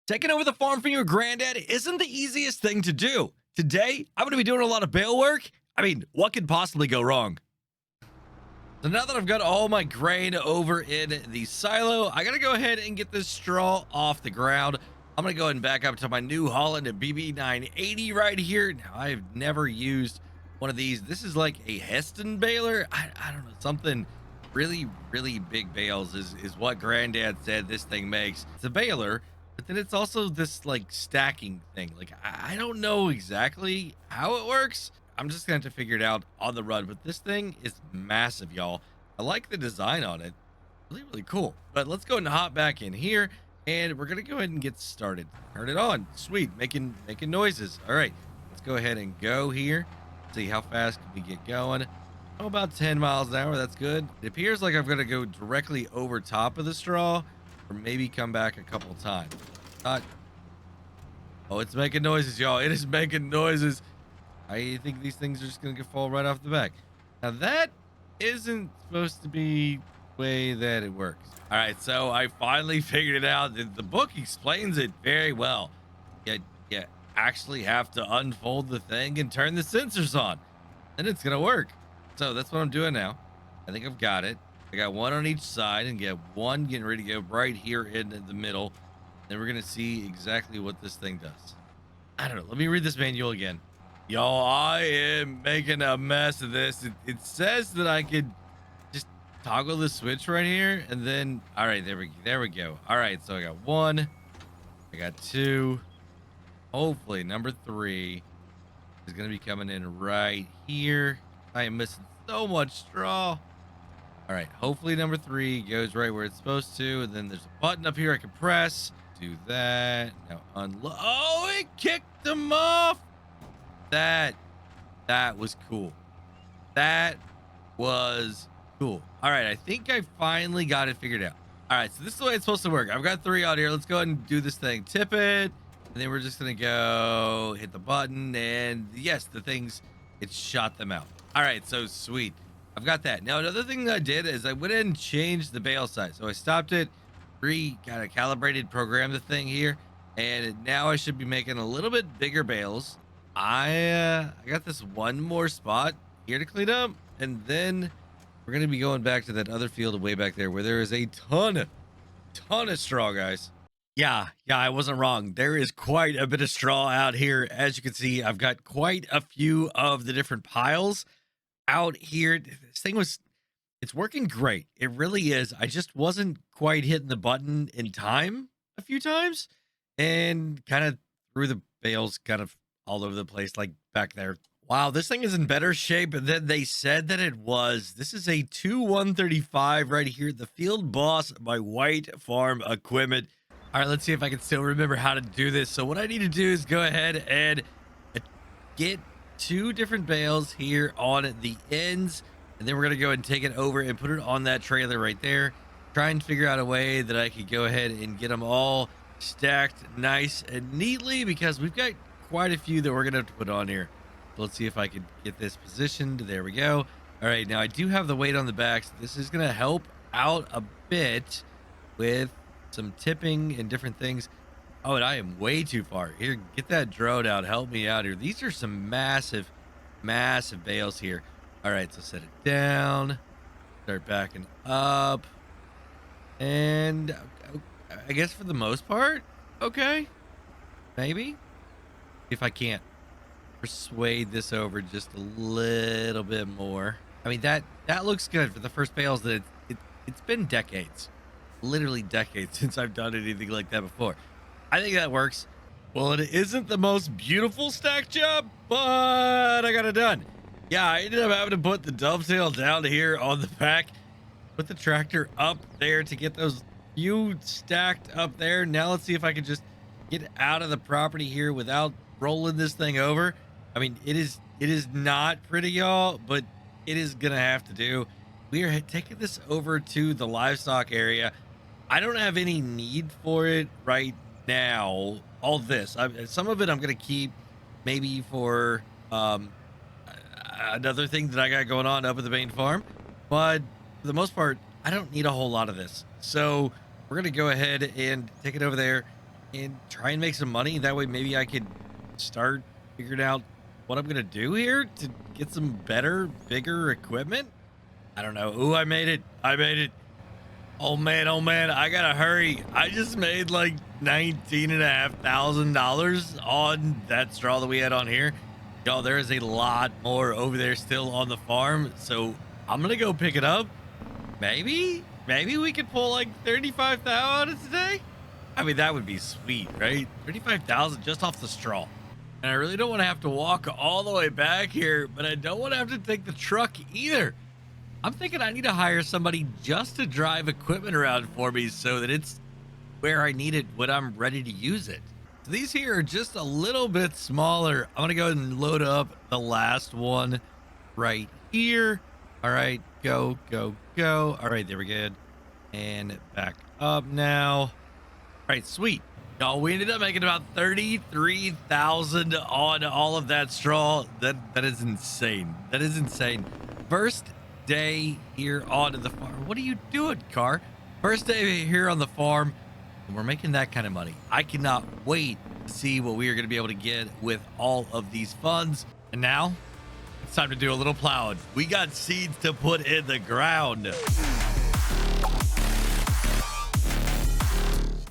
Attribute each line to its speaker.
Speaker 1: Taking over the farm from your granddad isn't the easiest thing to do. Today, I'm going to be doing a lot of bale work. I mean, what could possibly go wrong? So now that I've got all my grain over in the silo, I got to go ahead and get this straw off the ground. I'm going to go ahead and back up to my New Holland BB980 right here. Now, I've never used one of these. This is like a Heston baler. I don't know, something really, really big bales is what Granddad said this thing makes. It's a baler, but then it's also this like stacking thing. Like, I don't know exactly how it works. I'm just gonna have to figure it out on the run, but this thing is massive, y'all. I like the design on it. Really, really cool. But let's go and hop back in here, and we're gonna go ahead and get started. Turn it on. Sweet, making noises. All right, let's go ahead and go here. See how fast can we get going. Oh, about 10 miles an hour. That's good. It appears like I'm gonna go directly over top of the straw, or maybe come back a couple times. Not. Oh, it's making noises, y'all. It is making noises. I think these things are just going to fall right off the back. Now, that isn't supposed to be the way that it works. All right, so I finally figured it out. The book explains it very well. You actually have to unfold the thing and turn the sensors on, and it's going to work. So that's what I'm doing now. I think I've got it. I got one on each side and get one getting ready to go right here in the middle. Then we're going to see exactly what this thing does. I don't know. Let me read this manual again. Y'all, I am making a mess of this. It says that I could just toggle the switch right here, and then all right, there we go. All right, so I got one, I got two. Hopefully, number three is gonna be coming in right here. I am missing so much straw. All right, hopefully number three goes right where it's supposed to, and then there's a button up here I can press. Do that. Now unload. Oh, it kicked them off. That was cool. That was cool. All right, I think I finally got it figured out. All right, so this is the way it's supposed to work. I've got three out here. Let's go ahead and do this thing. Tip it, and then we're just gonna go hit the button, and yes, the things, it shot them out. All right, so sweet. I've got that. Now, another thing that I did is I went ahead and changed the bale size. So I stopped it, kind of calibrated, programmed the thing here, and now I should be making a little bit bigger bales. I got this one more spot here to clean up, and then we're gonna be going back to that other field way back there where there is a ton of straw, guys. Yeah, I wasn't wrong. There is quite a bit of straw out here. As you can see, I've got quite a few of the different piles out here. This thing it's working great. It really is. I just wasn't quite hitting the button in time a few times, and kind of threw the bales kind of all over the place, like back there. Wow, this thing is in better shape than they said that it was. This is a 2135 right here, the Field Boss by White Farm Equipment. All right, let's see if I can still remember how to do this. So what I need to do is go ahead and get two different bales here on the ends, and then we're gonna go ahead and take it over and put it on that trailer right there. Try and figure out a way that I could go ahead and get them all stacked nice and neatly, because we've got quite a few that we're gonna have to put on here. Let's see if I can get this positioned. There we go. All right, now I do have the weight on the back, so this is gonna help out a bit with some tipping and different things. Oh, and I am way too far here. Get that drone out. Help me out here. These are some massive bales here. All right, so set it down, start backing up, and I guess for the most part, okay, maybe. If I can't persuade this over just a little bit more. I mean, that looks good for the first bales. That it's been decades, literally decades, since I've done anything like that before. I think that works. Well, it isn't the most beautiful stack job, but I got it done. Yeah, I ended up having to put the dovetail down here on the back, put the tractor up there to get those few stacked up there. Now let's see if I can just get out of the property here without rolling this thing over. I mean, it is not pretty, y'all, but it is gonna have to do. We are taking this over to the livestock area. I don't have any need for it right now. All this, some of it I'm gonna keep maybe for another thing that I got going on up at the main farm, but for the most part I don't need a whole lot of this. So we're gonna go ahead and take it over there, and try and make some money. That way, maybe I could start figuring out what I'm gonna do here to get some better, bigger equipment. I don't know. Ooh, I made it. I made it. Oh man, I gotta hurry. I just made like $19,500 on that straw that we had on here. Y'all, there is a lot more over there still on the farm. So I'm gonna go pick it up. Maybe we could pull like 35,000 out of today. I mean, that would be sweet, right? 35,000 just off the straw. And I really don't want to have to walk all the way back here, but I don't want to have to take the truck either. I'm thinking I need to hire somebody just to drive equipment around for me so that it's where I need it when I'm ready to use it. So these here are just a little bit smaller. I'm gonna go ahead and load up the last one right here. All right, go, go, go. All right, there we go. And back up now. All right, sweet. Y'all, we ended up making about 33,000 on all of that straw. That is insane. That is insane. First day here on the farm. What are you doing, car? First day here on the farm, and we're making that kind of money. I cannot wait to see what we are going to be able to get with all of these funds. And now it's time to do a little plowing. We got seeds to put in the ground.